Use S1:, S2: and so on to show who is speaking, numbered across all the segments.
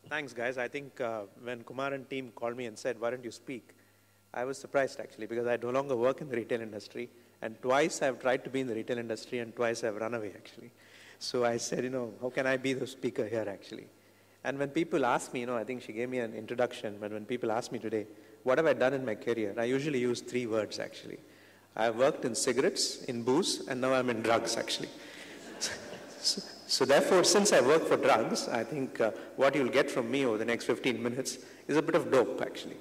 S1: Thanks, guys. I think when Kumar and team called me and said, why don't you speak? I was surprised, actually, because I no longer work in the retail industry. And twice I've tried to be in the retail industry, and twice I've run away, actually. So I said, how can I be the speaker here, actually? And when people ask me, I think she gave me an introduction, but when people ask me today, what have I done in my career? I usually use 3 words, actually. I've worked in cigarettes, in booze, and now I'm in drugs, actually. So therefore, since I work for drugs, I think what you'll get from me over the next 15 minutes is a bit of dope, actually.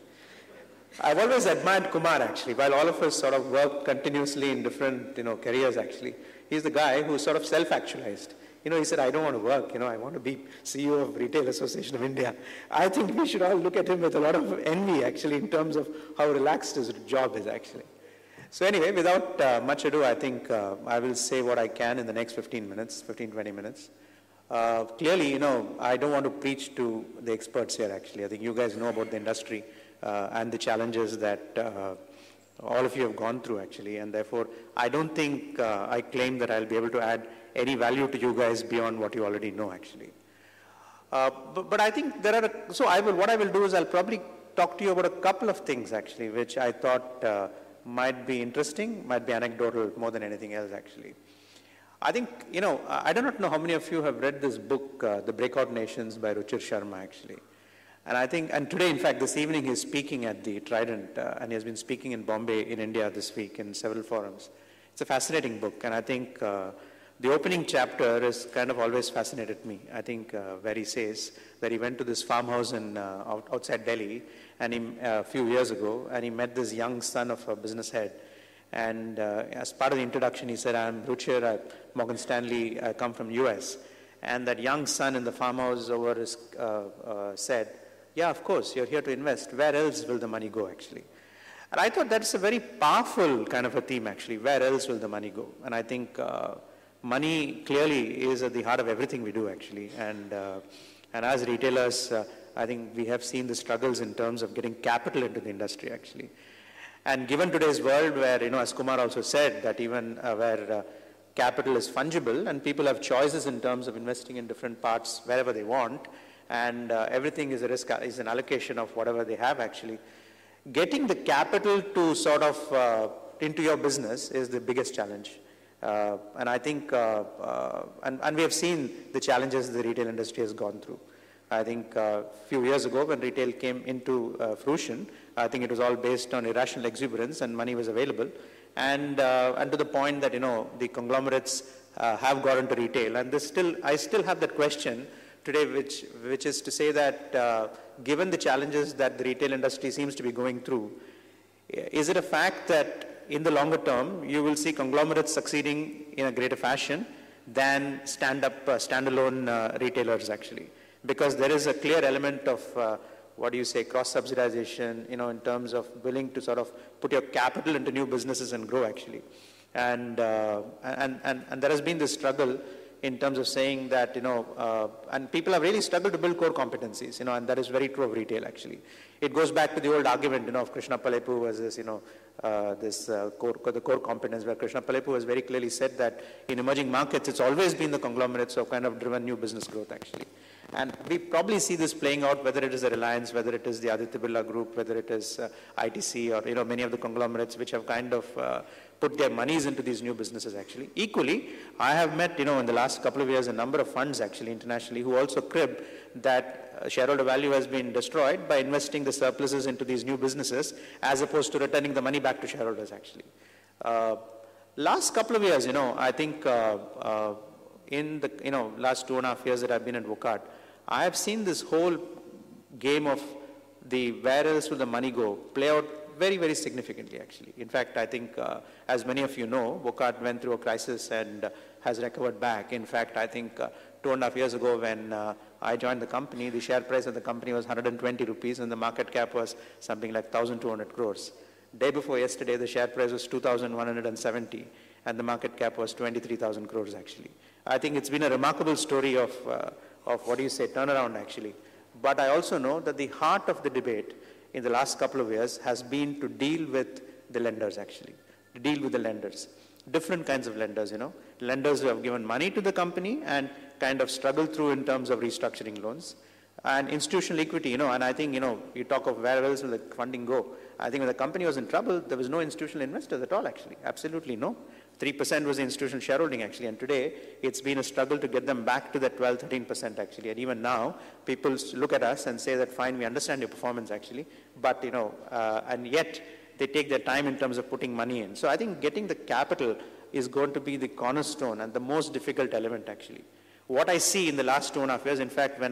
S1: I've always admired Kumar, actually, while all of us sort of work continuously in different, careers, actually. He's the guy who sort of self-actualized. He said, I don't want to work, I want to be CEO of Retail Association of India. I think we should all look at him with a lot of envy, actually, in terms of how relaxed his job is, actually. So anyway, without much ado, I think I will say what I can in the next 15 minutes, 15, 20 minutes. Clearly, I don't want to preach to the experts here, actually. I think you guys know about the industry and the challenges that all of you have gone through, actually. And therefore, I don't think I claim that I'll be able to add any value to you guys beyond what you already know, actually. But I think there are, what I will do is I'll probably talk to you about a couple of things, actually, which I thought might be interesting, might be anecdotal more than anything else, actually. I think, I do not know how many of you have read this book, The Breakout Nations by Ruchir Sharma, actually. And I think, and today, in fact, this evening, he's speaking at the Trident, and he has been speaking in Bombay, in India this week in several forums. It's a fascinating book, and I think the opening chapter has kind of always fascinated me. I think where he says that he went to this farmhouse in, outside Delhi and a few years ago, and he met this young son of a business head. And as part of the introduction, he said, I'm Ruchir, I'm Morgan Stanley, I come from US. And that young son in the farmhouse over his, said, yeah, of course, you're here to invest. Where else will the money go, actually? And I thought that's a very powerful kind of a theme, actually. Where else will the money go? And I think money clearly is at the heart of everything we do, actually. And as retailers, I think we have seen the struggles in terms of getting capital into the industry, actually. And given today's world where, as Kumar also said, that even where capital is fungible and people have choices in terms of investing in different parts wherever they want, and everything is a risk, is an allocation of whatever they have, actually. Getting the capital to sort of into your business is the biggest challenge. And I think, and we have seen the challenges the retail industry has gone through. I think a few years ago when retail came into fruition, I think it was all based on irrational exuberance and money was available. And to the point that, the conglomerates have got into retail. And I still have that question today, which is to say that given the challenges that the retail industry seems to be going through, is it a fact that in the longer term, you will see conglomerates succeeding in a greater fashion than standalone retailers, actually? Because there is a clear element of, cross-subsidization, in terms of willing to sort of put your capital into new businesses and grow, actually. And there has been this struggle in terms of saying that, and people have really struggled to build core competencies, and that is very true of retail, actually. It goes back to the old argument, of Krishna Palepu versus, the core competence, where Krishna Palepu has very clearly said that in emerging markets, it's always been the conglomerates who have kind of driven new business growth, actually. And we probably see this playing out, whether it is the Reliance, whether it is the Aditya Birla Group, whether it is ITC, or, many of the conglomerates which have kind of put their monies into these new businesses, actually. Equally, I have met, in the last couple of years, a number of funds, actually, internationally, who also crib that shareholder value has been destroyed by investing the surpluses into these new businesses, as opposed to returning the money back to shareholders, actually. Last couple of years, I think in the, last 2.5 years that I've been at Wockhardt, I have seen this whole game of the where else will the money go play out very, very significantly, actually. In fact, I think, as many of you know, Wockhardt went through a crisis and has recovered back. In fact, I think 2.5 years ago when I joined the company, the share price of the company was 120 rupees and the market cap was something like 1,200 crores. Day before yesterday, the share price was 2,170 and the market cap was 23,000 crores, actually. I think it's been a remarkable story of turnaround, actually. But I also know that the heart of the debate in the last couple of years has been to deal with the lenders, actually. To deal with the lenders. Different kinds of lenders, Lenders who have given money to the company and kind of struggled through in terms of restructuring loans.
S2: And institutional equity, and I think, you talk of where else will the funding go. I think when the company was in trouble, there was no institutional investors at all, actually. Absolutely no. 3% was the institutional shareholding, actually. And today, it's been a struggle to get them back to that 12, 13%, actually. And even now, people look at us and say that, fine, we understand your performance, actually. But, and yet, they take their time in terms of putting money in. So I think getting the capital is going to be the cornerstone and the most difficult element, actually. What I see in the last 2.5 years, in fact, when